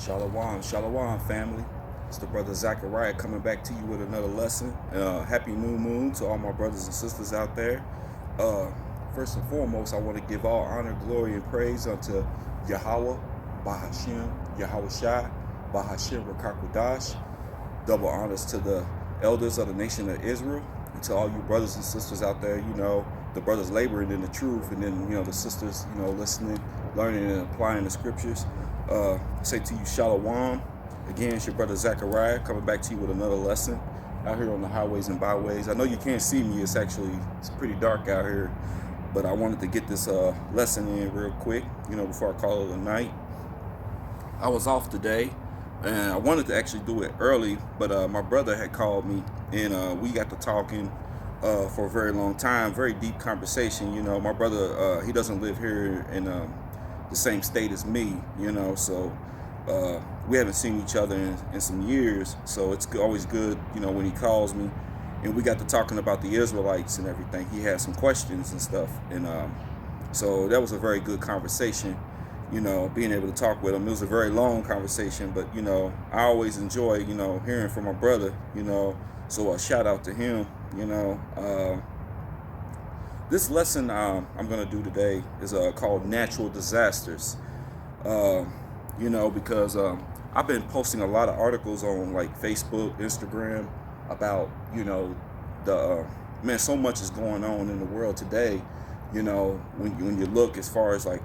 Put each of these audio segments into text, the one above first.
Shalom, shalom, family. It's the brother Zachariah coming back to you with another lesson. Happy new moon to all my brothers and sisters out there. First and foremost, I want to give all honor, glory, and praise unto Yahawah, Bahasham, Yahawashi, Bahasham, Rakakwadash. Double honors to the elders of the nation of Israel, and to all you brothers and sisters out there, the brothers laboring in the truth, and then, the sisters, listening, learning, and applying the scriptures. Say to you, Shalom. Again, it's your brother Zachariah coming back to you with another lesson out here on the highways and byways. I know you can't see me. It's pretty dark out here, but I wanted to get this lesson in real quick, before I call it a night. I was off today, and I wanted to actually do it early, but my brother had called me, and we got to talking for a very long time, very deep conversation. My brother, he doesn't live here in the same state as me, so we haven't seen each other in some years, so it's always good, when he calls me, and we got to talking about the Israelites and everything. He had some questions and stuff, and so that was a very good conversation, being able to talk with him. It was a very long conversation, but I always enjoy hearing from my brother, so a shout out to him. This lesson I'm going to do today is called Natural Disasters, because I've been posting a lot of articles on like Facebook, Instagram about, man, so much is going on in the world today, when you look as far as like,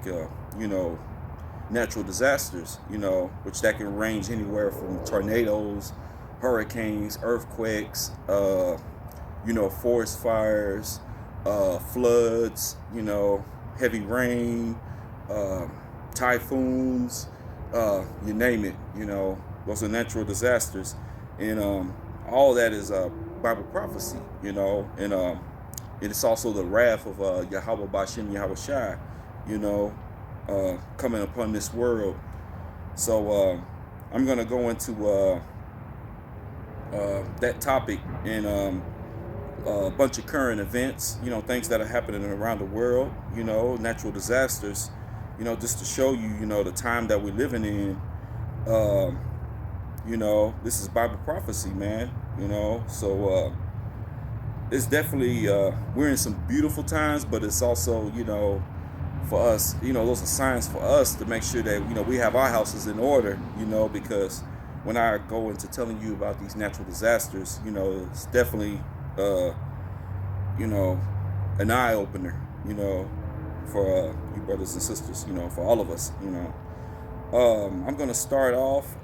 natural disasters, which that can range anywhere from tornadoes, hurricanes, earthquakes, forest fires, floods, heavy rain, typhoons, you name it, those are natural disasters. And all that is Bible prophecy, and it's also the wrath of Yahawah, Bahasham, Yahawashi, coming upon this world. So I'm going to go into that topic and a bunch of current events, things that are happening around the world, natural disasters, just to show you, the time that we're living in. This is Bible prophecy, man, so it's definitely, we're in some beautiful times, but it's also, for us, those are signs for us to make sure that, we have our houses in order, because when I go into telling you about these natural disasters, it's definitely, an eye opener, for you brothers and sisters, for all of us, I'm going to start off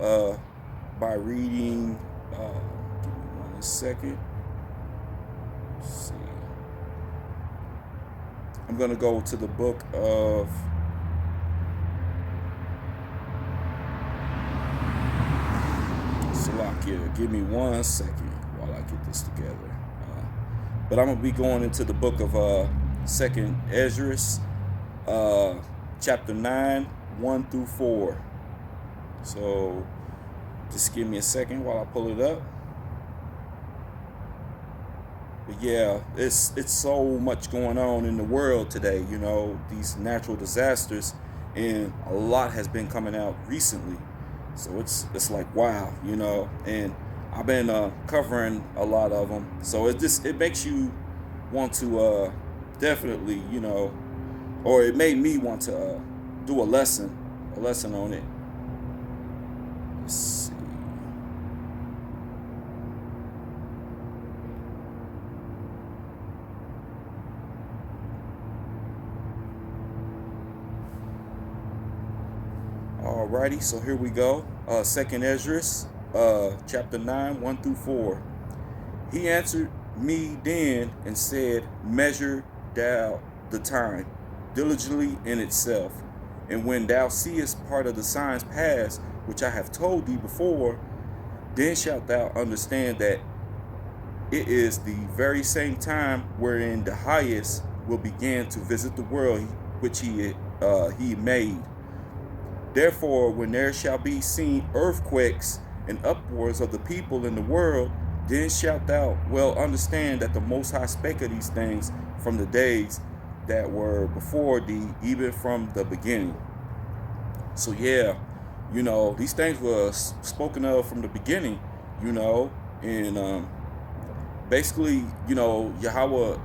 by reading, give me 1 second. Let's see. I'm going to go to the book of Salakia. Give me 1 second while I get this together. But I'm going to be going into the book of 2nd Ezra, chapter 9, 1 through 4. So just give me a second while I pull it up. But yeah, it's so much going on in the world today, these natural disasters, and a lot has been coming out recently. So it's like, wow, and I've been covering a lot of them. So it makes you want to definitely, or it made me want to do a lesson on it. Let's see. Alrighty, so here we go. 2nd Ezra, chapter 9, 1 through 4. He answered me then and said, measure thou the time diligently in itself, and when thou seest part of the signs pass, which I have told thee before, then shalt thou understand that it is the very same time wherein the highest will begin to visit the world which he made. Therefore, when there shall be seen earthquakes and uproars of the people in the world, then shalt thou well understand that the Most High spake of these things from the days that were before thee, even from the beginning. So yeah, You know, these things were spoken of from the beginning. You know, and basically, you know, Yahawah,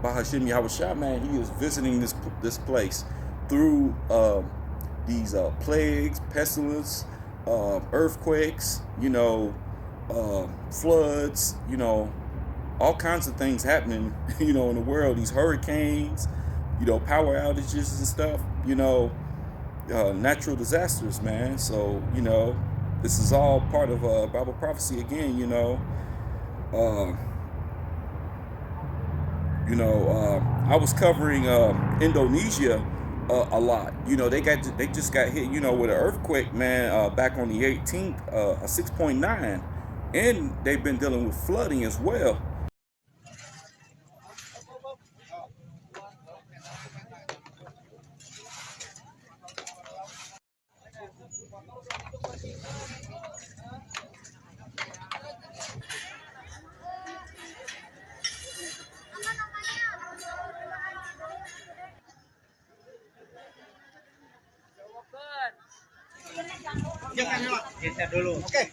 Bahasham Yahawashi, man, he is visiting this place through these plagues, pestilence, earthquakes, you know, floods, you know, all kinds of things happening, you know, in the world. These hurricanes, you know, power outages and stuff, you know, natural disasters, man. So, you know, this is all part of Bible prophecy again, you know. Uh, I was covering Indonesia a lot. You know, they just got hit, you know, with an earthquake, man, back on the 18th, a 6.9, and they've been dealing with flooding as well. Kita dulu. Oke.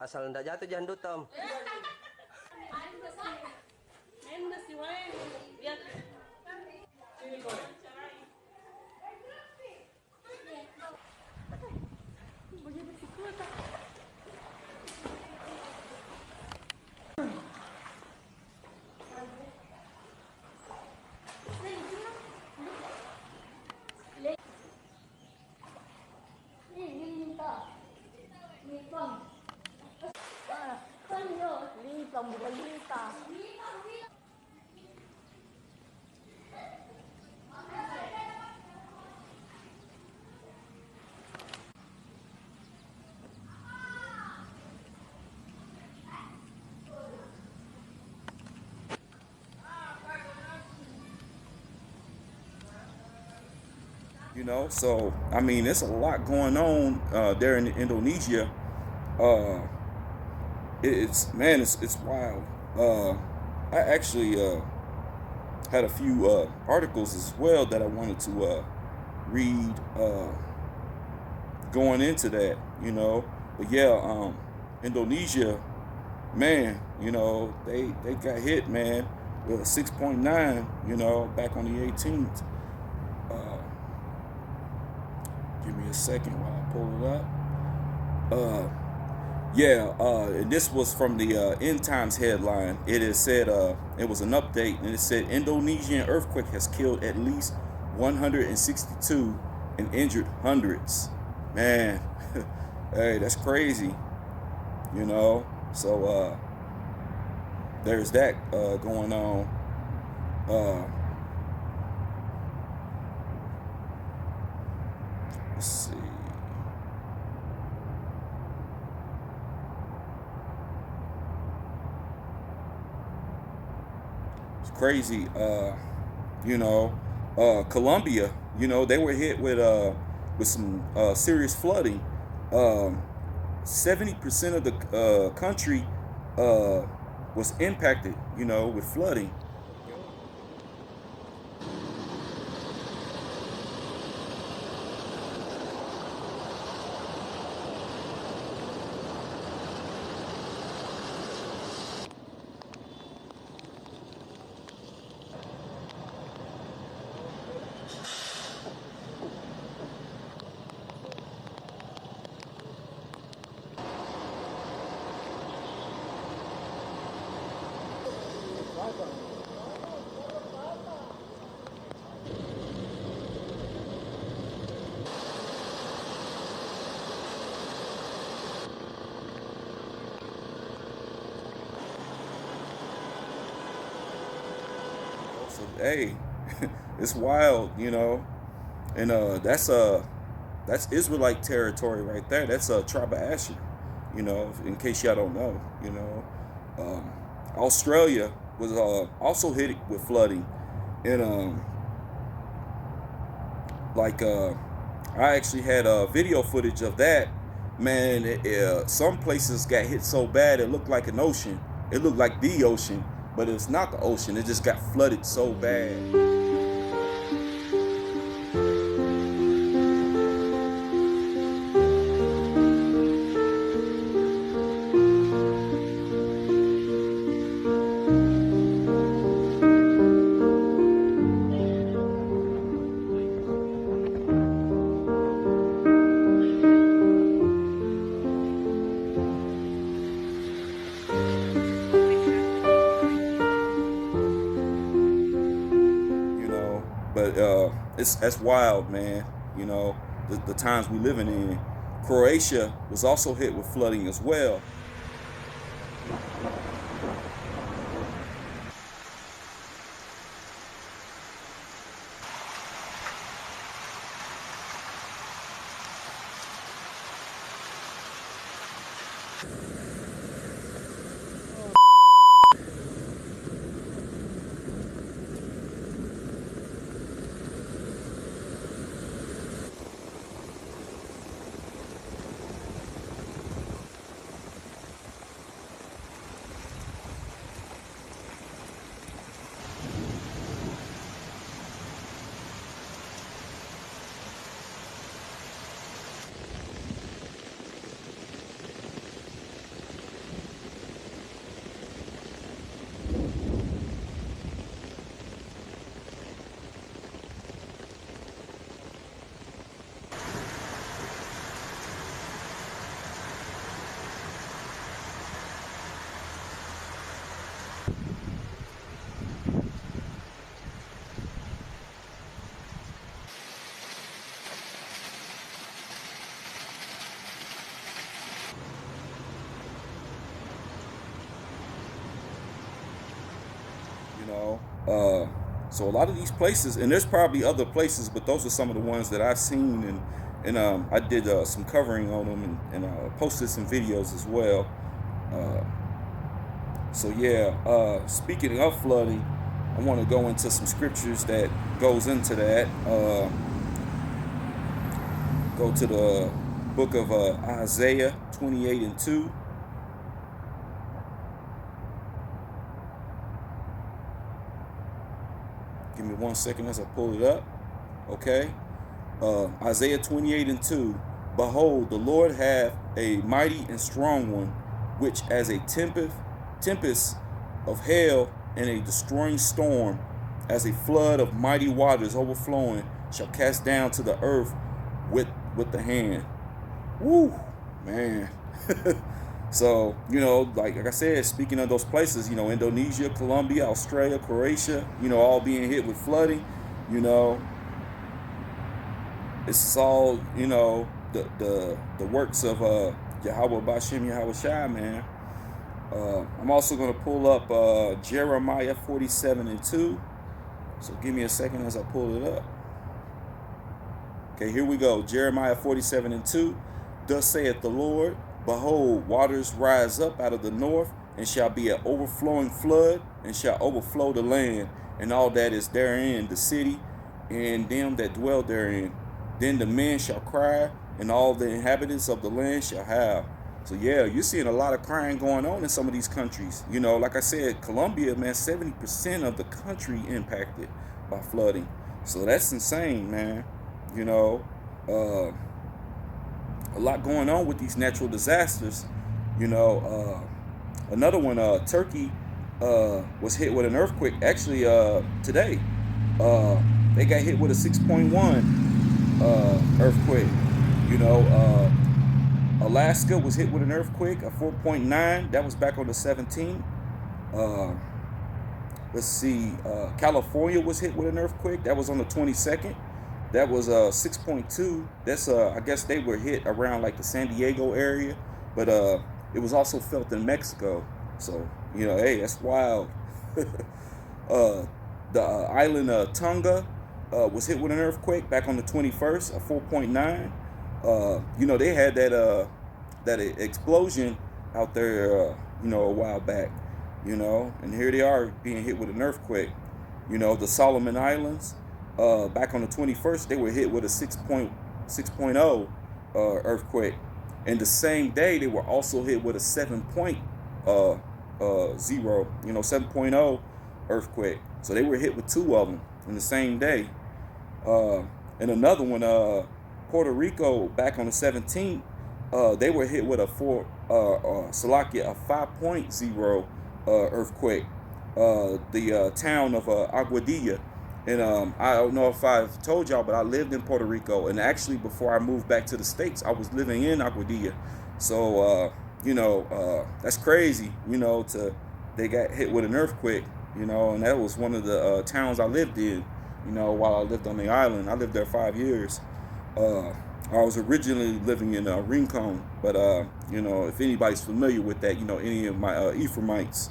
Asal ndak jatuh jangan dutom. You know, so I mean, there's a lot going on there in Indonesia. Uh, it's man, it's wild. I actually had a few articles as well that I wanted to read going into that. You know, but yeah, Indonesia, man, you know, they got hit, man, with a 6.9. You know, back on the 18th. Uh, Give me a second while I pull it up. And this was from the End Times headline. It is said it was an update, and it said Indonesian earthquake has killed at least 162 and injured hundreds. Man, hey, that's crazy. You know, so there's that going on. Uh, let's see. Crazy. You know, Colombia. You know, they were hit with some serious flooding. 70% of the country was impacted. You know, with flooding. So hey, it's wild, you know. And that's Israelite territory right there. That's a tribe of Asher, you know, in case y'all don't know, you know. Australia was also hit with flooding. And I actually had video footage of that. Man, some places got hit so bad it looked like an ocean. It looked like the ocean, but it's not the ocean. It just got flooded so bad. You know. But that's wild, man. You know, the times we living in. Croatia was also hit with flooding as well. You know, so a lot of these places, and there's probably other places, but those are some of the ones that I've seen, and I did some covering on them, and posted some videos as well. Uh, so yeah, speaking of flooding, I want to go into some scriptures that goes into that. Go to the book of Isaiah 28:2. Give me 1 second as I pull it up. Okay. Isaiah 28:2. Behold, the Lord hath a mighty and strong one, which as a tempest of hail and a destroying storm, as a flood of mighty waters overflowing, shall cast down to the earth with the hand. Woo, man. So, you know, like I said, speaking of those places, you know, Indonesia, Colombia, Australia, Croatia, you know, all being hit with flooding, you know, it's all, you know, the works of Yahawah, Bahasham, Yahawashi, man. I'm also going to pull up Jeremiah 47:2. So give me a second as I pull it up. Okay, here we go. Jeremiah 47:2. Thus saith the Lord, behold, waters rise up out of the north, and shall be an overflowing flood, and shall overflow the land, and all that is therein, the city, and them that dwell therein. Then the men shall cry, and all the inhabitants of the land shall howl. So yeah, you're seeing a lot of crying going on in some of these countries. You know, like I said, Colombia, man, 70% of the country impacted by flooding. So that's insane, man. You know, a lot going on with these natural disasters. You know, another one, Turkey was hit with an earthquake. Actually, today, they got hit with a 6.1 earthquake. You know, Alaska was hit with an earthquake, a 4.9. That was back on the 17th. Let's see, California was hit with an earthquake. That was on the 22nd. That was 6.2. That's I guess they were hit around like the San Diego area, but it was also felt in Mexico. So, you know, hey, that's wild. The island of Tonga was hit with an earthquake back on the 21st, a 4.9. They had that explosion out there, a while back, and here they are being hit with an earthquake. The Solomon Islands, back on the 21st, they were hit with a 6.0 earthquake. And the same day, they were also hit with a 7.0 earthquake. So they were hit with two of them in the same day. And another one, Puerto Rico, back on the 17th, they were hit with a 5.0 earthquake. The town of Aguadilla. And I don't know if I've told y'all, but I lived in Puerto Rico. And actually, before I moved back to the States, I was living in Aguadilla. So, that's crazy, they got hit with an earthquake, and that was one of the towns I lived in, while I lived on the island. I lived there 5 years. I was originally living in Rincon, but, if anybody's familiar with that, any of my Ephraimites,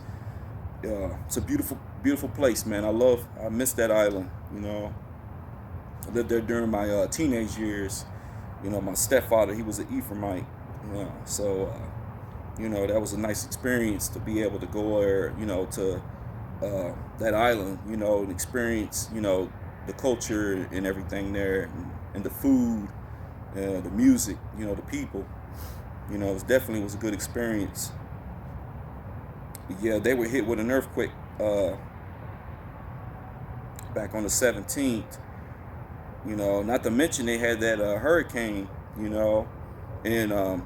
it's a beautiful, beautiful place, man. I miss that island, I lived there during my teenage years. My stepfather, he was an Ephraimite, so, that was a nice experience to be able to go there, to that island, and experience, the culture and everything there, and the food, the music, the people. It definitely was a good experience. Yeah, they were hit with an earthquake back on the 17th. Not to mention they had that hurricane, and I'm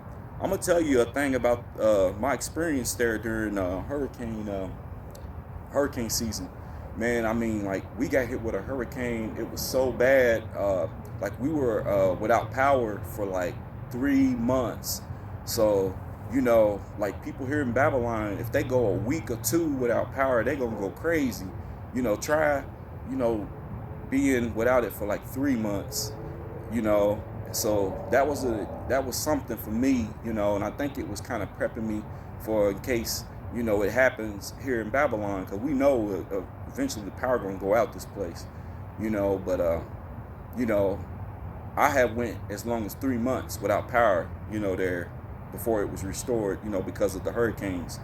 gonna tell you a thing about my experience there during hurricane season. Man, I mean, like, we got hit with a hurricane. It was so bad. Like, we were without power for like 3 months. So, like, people here in Babylon, if they go a week or two without power, they gonna go crazy. Try, being without it for like 3 months. So that was something for me, and I think it was kind of prepping me for in case, it happens here in Babylon, because we know eventually the power gonna go out this place, but I have went as long as 3 months without power, there before it was restored, because of the hurricanes.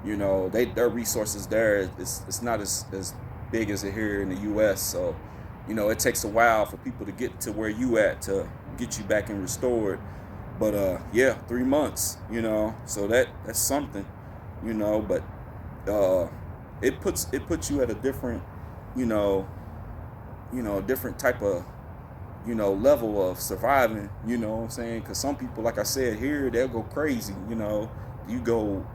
Their resources there, it's not as big as it here in the U.S. So, it takes a while for people to get to where you at to get you back and restored. But 3 months, so that's something, but it puts you at a different, different type of, level of surviving, what I'm saying? Because some people, like I said, here, they'll go crazy, you go,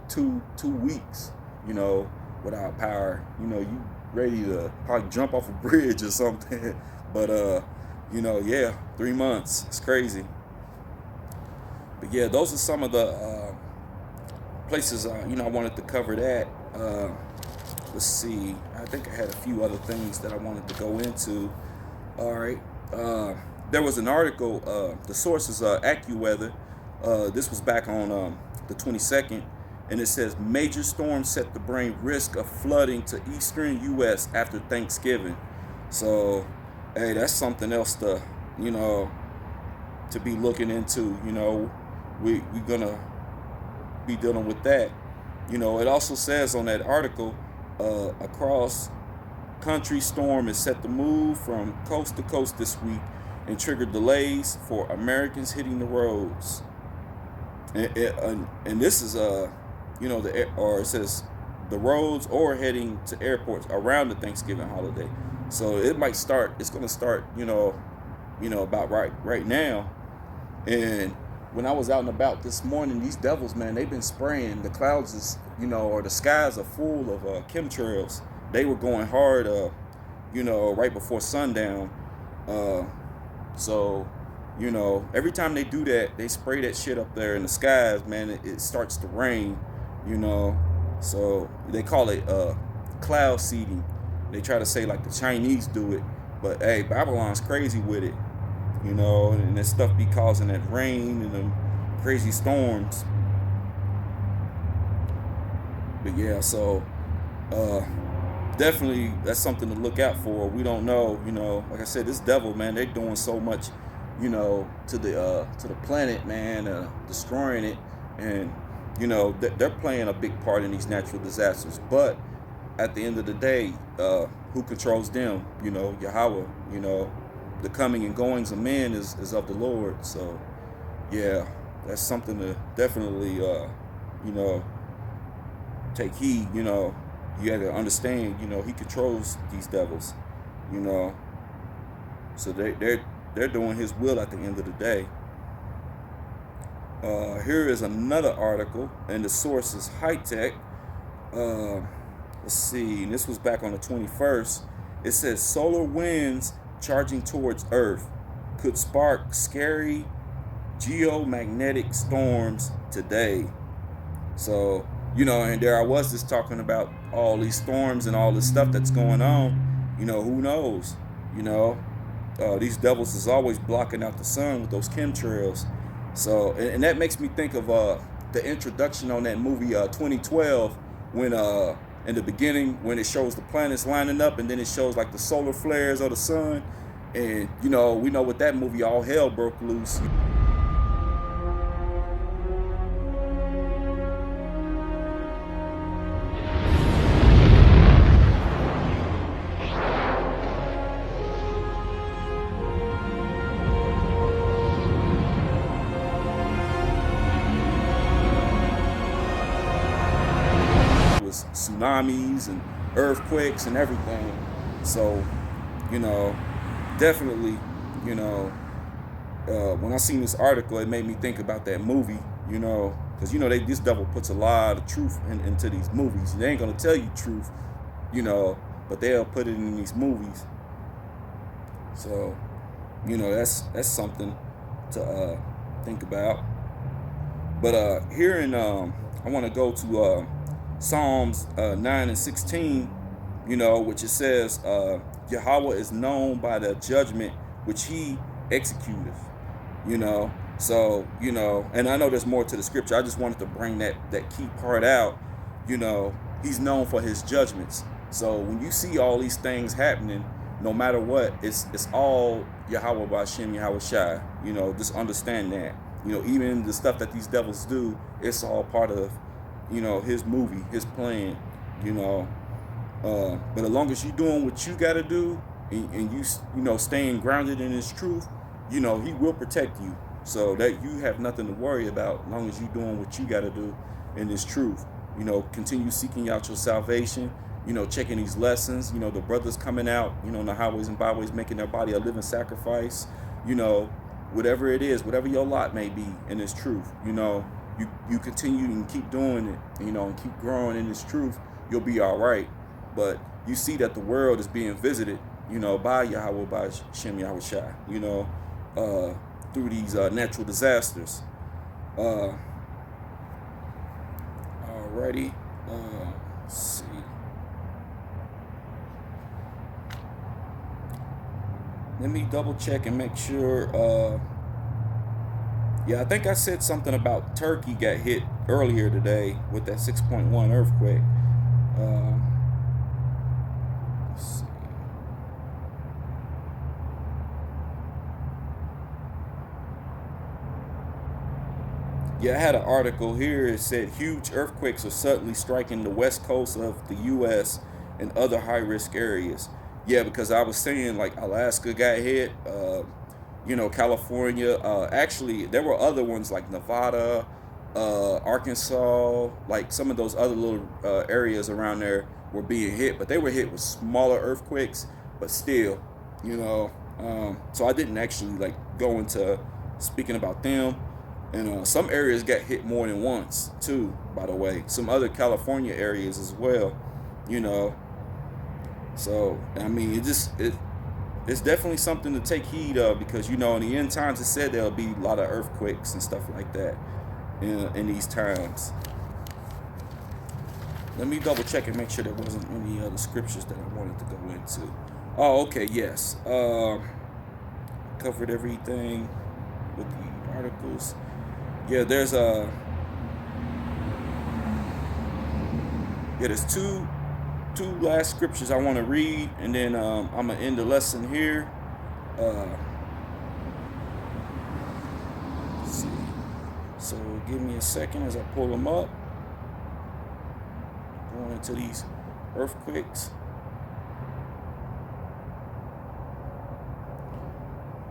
2 weeks, without power, you ready to probably jump off a bridge or something. But, 3 months, it's crazy. But yeah, those are some of the places, I wanted to cover that. Let's see, I think I had a few other things that I wanted to go into. All right. There was an article, the source is AccuWeather. This was back on the 22nd, and it says major storms set to bring risk of flooding to eastern U.S. after Thanksgiving. So, hey, that's something else to, to be looking into. We're gonna be dealing with that. It also says on that article, across country storm is set to move from coast to coast this week and trigger delays for Americans hitting the roads. And this is or it says the roads or heading to airports around the Thanksgiving holiday. So it's going to start, about right now. And when I was out and about this morning, these devils, man, they've been spraying. The clouds is, or the skies are full of chemtrails. They were going hard, right before sundown. So, every time they do that, they spray that shit up there in the skies, man, it starts to rain, So they call it cloud seeding. They try to say like the Chinese do it. But, hey, Babylon's crazy with it, and that stuff be causing that rain and them crazy storms. But, yeah, so... definitely that's something to look out for. We don't know, like I said, this devil, man, they're doing so much, to the planet, man, destroying it, and they're playing a big part in these natural disasters. But at the end of the day, who controls them? Yahawah. The coming and goings of men is of the Lord. So yeah, that's something to definitely take heed. You got to understand. He controls these devils. So they're doing his will at the end of the day. Here is another article, and the source is High Tech. Let's see. This was back on the 21st. It says solar winds charging towards Earth could spark scary geomagnetic storms today. So, and there I was just talking about all these storms and all this stuff that's going on. Who knows? These devils is always blocking out the sun with those chemtrails. So, and that makes me think of the introduction on that movie 2012, when in the beginning, when it shows the planets lining up, and then it shows like the solar flares of the sun, and we know with that movie, all hell broke loose. Tsunamis and earthquakes and everything. So, definitely, when I seen this article, it made me think about that movie, because this devil puts a lot of truth into these movies. They ain't gonna tell you truth, but they'll put it in these movies. So, that's something to think about. But here in I want to go to Psalms 9 and 16, which it says, Yahawah is known by the judgment which he executeth. So, and I know there's more to the scripture. I just wanted to bring that key part out. He's known for his judgments. So when you see all these things happening, no matter what, it's all Yahawah Bahasham, Yahawashi. Just understand that. Even the stuff that these devils do, it's all part of his movie, his plan, but as long as you're doing what you got to do, and you staying grounded in his truth, he will protect you, so that you have nothing to worry about as long as you're doing what you got to do in his truth. Continue seeking out your salvation, checking these lessons, the brothers coming out, in the highways and byways, making their body a living sacrifice, whatever it is, whatever your lot may be in this truth, you continue and keep doing it, and keep growing in this truth, you'll be all right. But you see that the world is being visited, by Yahawah, by Shem Yahawashi, through these natural disasters. Alrighty, let's see. Let me double check and make sure. Yeah, I think I said something about Turkey got hit earlier today with that 6.1 earthquake. Let's see. Yeah, I had an article here. It said huge earthquakes are suddenly striking the west coast of the U.S. and other high-risk areas. Yeah, because I was saying like Alaska got hit. California. Actually, there were other ones like Nevada, Arkansas, like some of those other little areas around there were being hit, but they were hit with smaller earthquakes, but still, so I didn't actually like go into speaking about them. And some areas got hit more than once too, by the way. Some other California areas as well, So, I mean, it's definitely something to take heed of, because in the end times it said there'll be a lot of earthquakes and stuff like that in these times. Let me double check and make sure there wasn't any other scriptures that I wanted to go into. Oh, okay, yes. Covered everything with the articles. Yeah, there's there's two two last scriptures I want to read, and then I'm gonna end the lesson here. Let's see. So give me a second as I pull them up. Going into these earthquakes.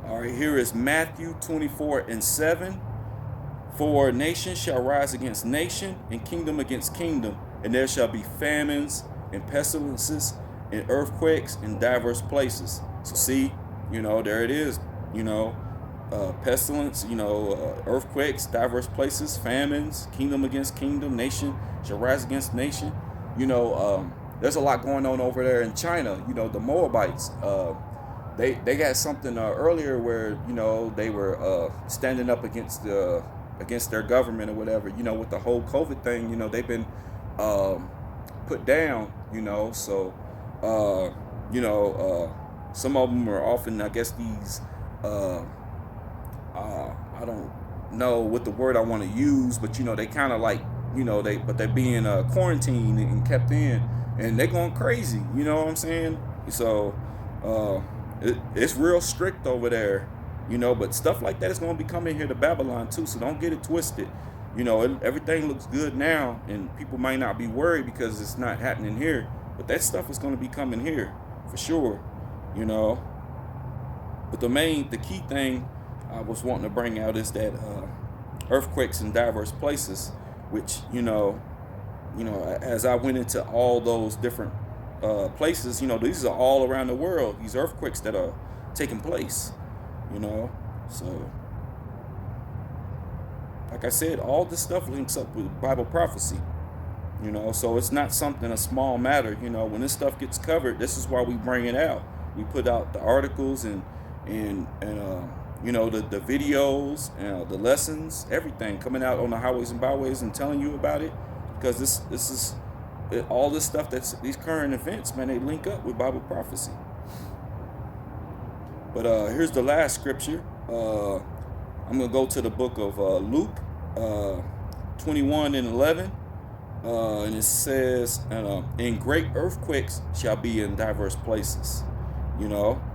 All right, here is Matthew 24:7. For nation shall rise against nation, and kingdom against kingdom, and there shall be famines and pestilences and earthquakes in diverse places. So see, there it is, pestilence, earthquakes, diverse places, famines, kingdom against kingdom, nation shall rise against nation. There's a lot going on over there in China. The Moabites, they got something earlier where, they were standing up against their government or whatever, with the whole COVID thing. They've been put down, so some of them are often, I guess, these I don't know what the word I want to use, but they kind of like, they're being quarantined and kept in, and they're going crazy, you know what I'm saying? So it's real strict over there. But stuff like that is going to be coming here to Babylon too, so don't get it twisted. Everything looks good now, and people might not be worried because it's not happening here, but that stuff is going to be coming here for sure, But the key thing I was wanting to bring out is that earthquakes in diverse places, which, as I went into all those different places, these are all around the world, these earthquakes that are taking place. So like I said, all this stuff links up with Bible prophecy, so it's not something, a small matter. When this stuff gets covered, this is why we bring it out. We put out the articles and the videos, the lessons, everything coming out on the highways and byways and telling you about it, because this is all this stuff, that's these current events, man, they link up with Bible prophecy. But here's the last scripture. I'm going to go to the book of Luke 21:11. And it says, and great earthquakes shall be in diverse places.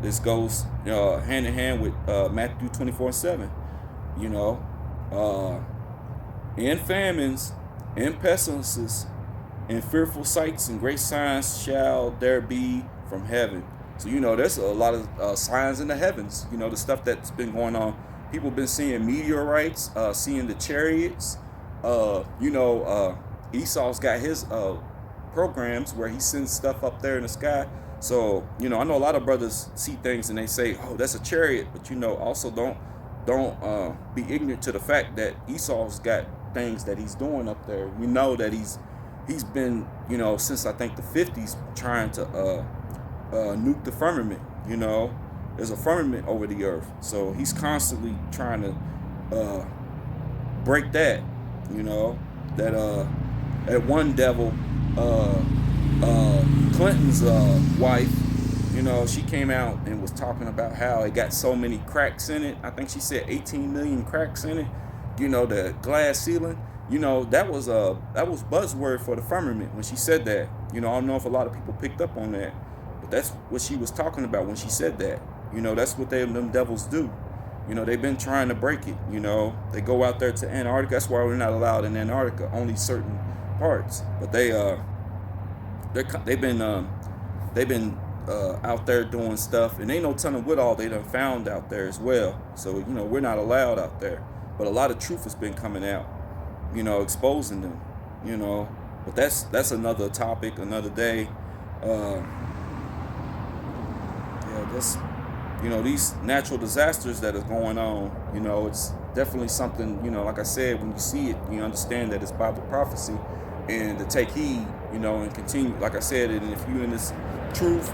This goes hand in hand with Matthew 24:7. And famines and pestilences and fearful sights and great signs shall there be from heaven. So, there's a lot of signs in the heavens, the stuff that's been going on. People been seeing meteorites, seeing the chariots. Esau's got his programs where he sends stuff up there in the sky. So, I know a lot of brothers see things and they say, oh, that's a chariot. But, also don't be ignorant to the fact that Esau's got things that he's doing up there. We know that he's been, since I think the 50s trying to nuke the firmament. There's a firmament over the earth, so he's constantly trying to break that. That one devil, Clinton's wife, she came out and was talking about how it got so many cracks in it. I think she said 18 million cracks in it. The glass ceiling. That was buzzword for the firmament when she said that. I don't know if a lot of people picked up on that. That's what she was talking about when she said that. That's what them devils do. They've been trying to break it. They go out there to Antarctica. That's why we're not allowed in Antarctica, only certain parts. But they've been out there doing stuff, and ain't no telling what all they done found out there as well. So we're not allowed out there. But a lot of truth has been coming out, exposing them. But that's another topic, another day. These natural disasters that are going on, it's definitely something, like I said, when you see it, you understand that it's Bible prophecy, and to take heed, and continue, like I said, and if you're in this truth,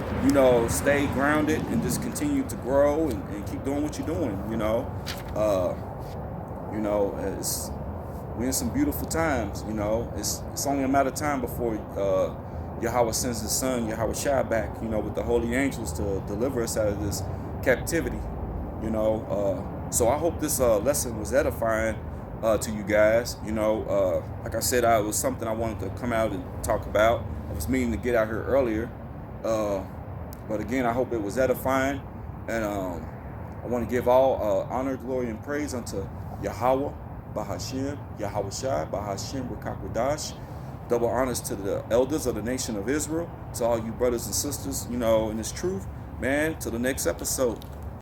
stay grounded and just continue to grow and keep doing what you're doing, we're in some beautiful times, it's only a matter of time before Yahawah sends his son, Yahawashi, back, with the holy angels to deliver us out of this captivity, So I hope this lesson was edifying to you guys. Like I said, it was something I wanted to come out and talk about. was meaning to get out here earlier. But again, I hope it was edifying. And I want to give all honor, glory, and praise unto Yahawah, Bahasham, Yahawashi, Bahasham, Rakakwadash. Double honors to the elders of the nation of Israel, to all you brothers and sisters, in this truth. Man, till the next episode.